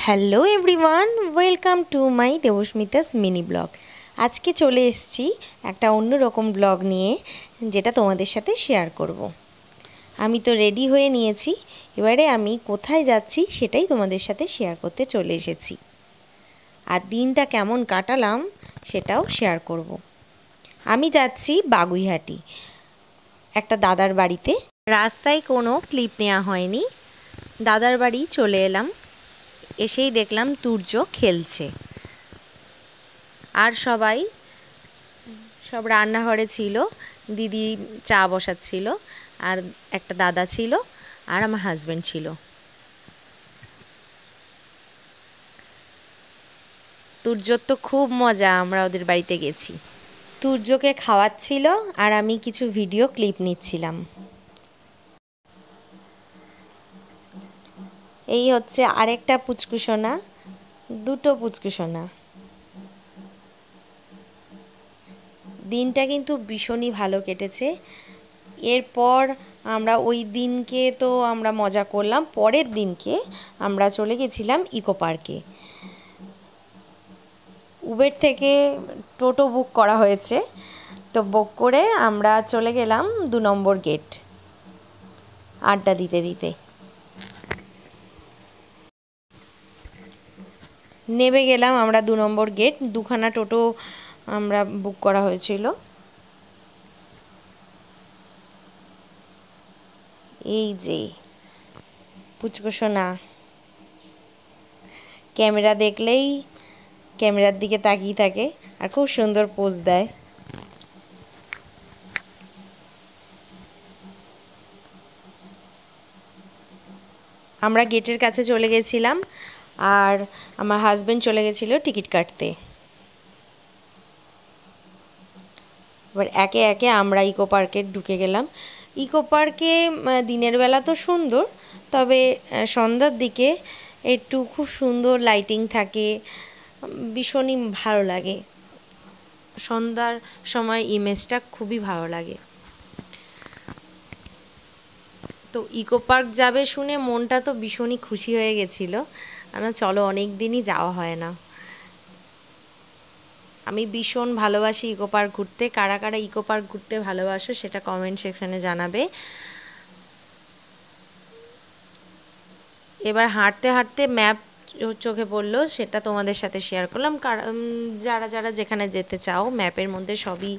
Hello everyone, welcome to my Debasmita's mini blog. আজকে চলে এসেছি একটা অন্যরকম ব্লগ নিয়ে, যেটা তোমাদের সাথে শেয়ার করব। আমি তো রেডি হয়ে নিয়েছি, এবারে আমি কোথায় যাচ্ছি সেটাই তোমাদের সাথে শেয়ার করতে চলে এসেছি। আর দিনটা কেমন কাটালাম সেটাও শেয়ার করব। আমি যাচ্ছি বাগুইহাটি একটা দাদার বাড়িতে। রাস্তায় কোনো ক্লিপ নেওয়া হয়নি, দাদার বাড়ি চলে এলাম। এসেই দেখলাম তুর্য খেলছে, আর সব রান্নাঘরে ছিল। দিদি চা বসাচ্ছিল, আর একটা দাদা ছিল, আর আমার হাজব্যান্ড ছিল। তুর্যর তো খুব মজা, আমরা ওদের বাড়িতে গেছি। তুর্যকে খাওয়াচ্ছিল আর আমি কিছু ভিডিও ক্লিপ নিচ্ছিলাম। এই হচ্ছে আরেকটা পুচকুসোনা, দুটো পুচকুসোনা। দিনটা কিন্তু ভীষণই ভালো কেটেছে। এরপর আমরা ওই দিনকে তো আমরা মজা করলাম, পরের দিনকে আমরা চলে গেছিলাম ইকো পার্কে। উবের থেকে টোটো বুক করা হয়েছে, তো বুক করে আমরা চলে গেলাম 2 নম্বর গেট আড্ডা দিতে দিতে। নেমে গেলাম আমরা 2 নম্বর গেট, দুখানা টোটো আমরা বুক করা হয়েছিল। এই যে পুচকুসোনা ক্যামেরা দেখলেই ক্যামেরার দিকে তাকিয়ে থাকে আর খুব সুন্দর পোজ দেয়। আমরা গেটের কাছে চলে গেছিলাম, আর আমার হাজব্যান্ড চলে গেছিলো টিকিট কাটতে। এবার একে একে আমরা ইকো পার্কে ঢুকে গেলাম। ইকো পার্কে দিনের বেলা তো সুন্দর, তবে সন্ধ্যার দিকে একটু খুব সুন্দর লাইটিং থাকে, ভীষণই ভালো লাগে। সন্ধ্যার সময় ইমেজটা খুবই ভালো লাগে। তো ইকো পার্ক যাবে শুনে মনটা তো ভীষণই খুশি হয়ে গেছিলো। চলো, অনেক দিনই যাওয়া হয় না। আমি ভীষণ ভালোবাসি ইকো পার্ক ঘুরতে। কারা কারা ইকো পার্ক ঘুরতে ভালোবাসো সেটা কমেন্ট সেকশানে জানাবে। এবার হাঁটতে হাঁটতে ম্যাপ চোখে পড়লো, সেটা তোমাদের সাথে শেয়ার করলাম। যারা যারা যেখানে যেতে চাও, ম্যাপের মধ্যে সবই,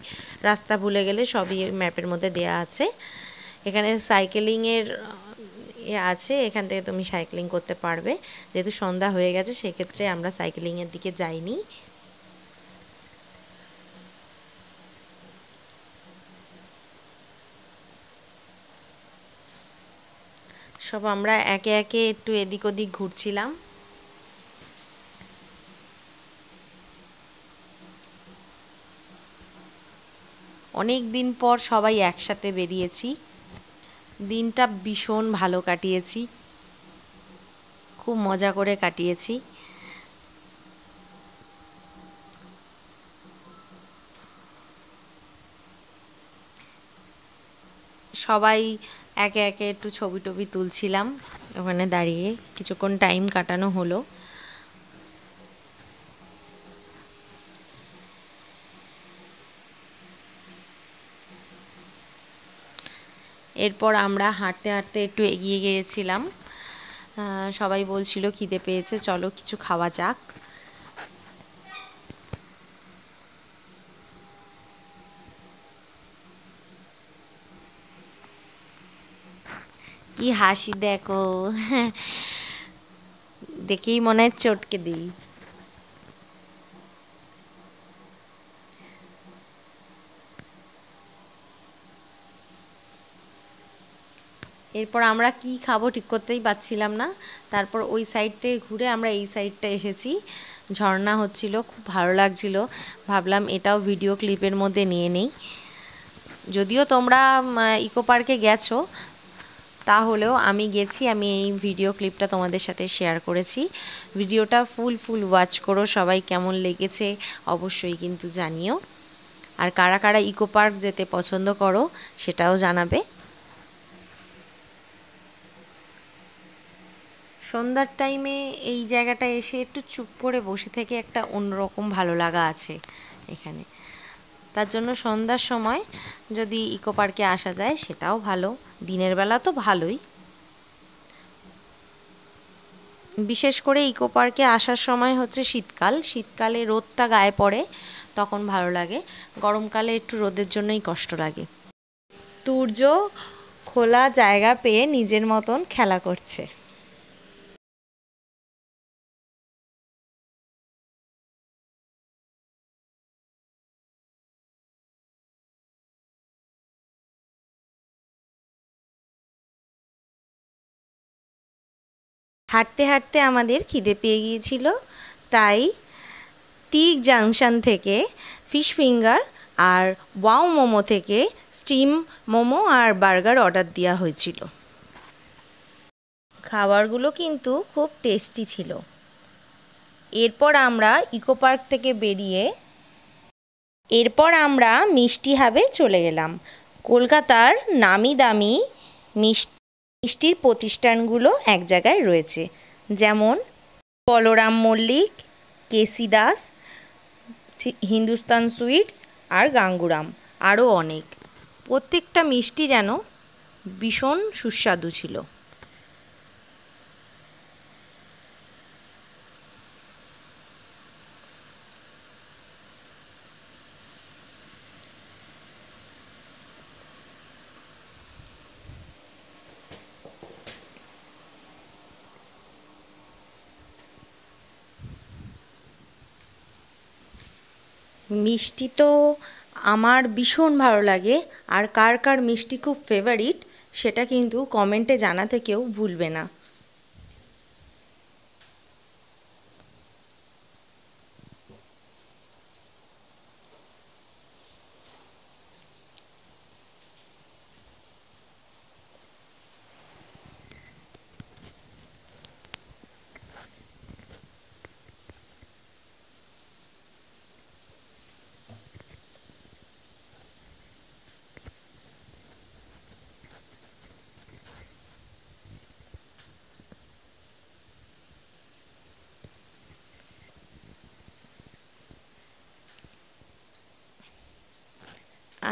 রাস্তা ভুলে গেলে সবই ম্যাপের মধ্যে দেয়া আছে। এখানে সাইকেলিংয়ের আছে, এখান থেকে তুমি সাইক্লিং করতে পারবে। যেহেতু সন্ধ্যা হয়ে গেছে, সেক্ষেত্রে আমরা সাইকেলিংয়ের দিকে যাইনি। সব আমরা একে একে একটু এদিক ওদিক ঘুরছিলাম। অনেক দিন পর সবাই একসাথে বেরিয়েছি, দিনটা ভীষণ ভালো কাটিয়েছি, খুব মজা করে কাটিয়েছি। সবাই একে একে একটু ছবি টবি তুলছিলাম, ওখানে দাঁড়িয়ে কিছুক্ষণ টাইম কাটানো হলো। এরপর আমরা হাঁটতে হাঁটতে একটু এগিয়ে গিয়েছিলাম। সবাই বলছিল খিদে পেয়েছে, চলো কিছু খাওয়া যাক। কি হাসি দেখো, দেখেই মনে হয় চটকে দিই। এরপর আমরা কি খাবো ঠিক করতেই পারছিলাম না। তারপর ওই সাইড থেকে ঘুরে আমরা এই সাইডটা এসেছি। ঝর্ণা হচ্ছিল, খুব ভালো লাগছিল। ভাবলাম এটাও ভিডিও ক্লিপের মধ্যে নিয়ে নেই। যদিও তোমরা ইকো পার্কে গেছো, তাহলেও আমি গেছি, আমি এই ভিডিও ক্লিপটা তোমাদের সাথে শেয়ার করেছি। ভিডিওটা ফুল ওয়াচ করো, সবাই কেমন লেগেছে অবশ্যই কিন্তু জানিও। আর কারা কারা ইকো পার্ক যেতে পছন্দ করো সেটাও জানাবে। সন্ধ্যার টাইমে এই জায়গাটায় এসে একটু চুপ করে বসে থেকে একটা অন্যরকম ভালো লাগা আছে এখানে। তার জন্য সন্ধ্যার সময় যদি ইকো পার্কে আসা যায় সেটাও ভালো, দিনের বেলা তো ভালোই। বিশেষ করে ইকো পার্কে আসার সময় হচ্ছে শীতকালে রোদটা গায়ে পড়ে, তখন ভালো লাগে। গরমকালে একটু রোদের জন্যই কষ্ট লাগে। সূর্য খোলা জায়গা পেয়ে নিজের মতন খেলা করছে। হাঁটতে হাঁটতে আমাদের খিদে পেয়ে গিয়েছিল, তাই টি জাংশন থেকে ফিশ ফিঙ্গার আর ওয়াও মোমো থেকে স্টিম মোমো আর বার্গার অর্ডার দেওয়া হয়েছিল। খাবারগুলো কিন্তু খুব টেস্টি ছিল। এরপর আমরা ইকো পার্ক থেকে বেরিয়ে মিষ্টি হাবে চলে গেলাম। কলকাতার নামি দামি মিষ্টির প্রতিষ্ঠানগুলো এক জায়গায় রয়েছে, যেমন বলরাম মল্লিক, কেসি দাস, হিন্দুস্তান সুইটস আর গাঙ্গুরাম, আরও অনেক। প্রত্যেকটা মিষ্টি যেন ভীষণ সুস্বাদু ছিল। মিষ্টি তো আমার ভীষণ ভালো লাগে, আর কার কার মিষ্টি খুব ফেভারিট সেটা কিন্তু কমেন্টে জানাতে কেউ ভুলবে না।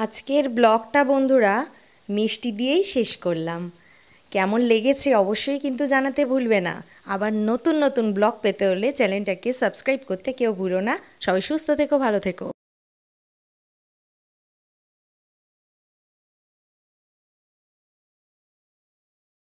আজকের ব্লগটা বন্ধুরা মিষ্টি দিয়েই শেষ করলাম। কেমন লেগেছে অবশ্যই কিন্তু জানাতে ভুলবে না। আবার নতুন নতুন ব্লগ পেতে হলে চ্যানেলটাকে সাবস্ক্রাইব করতে কেউ ভুলো না। সবাই সুস্থ থেকো, ভালো থেকো।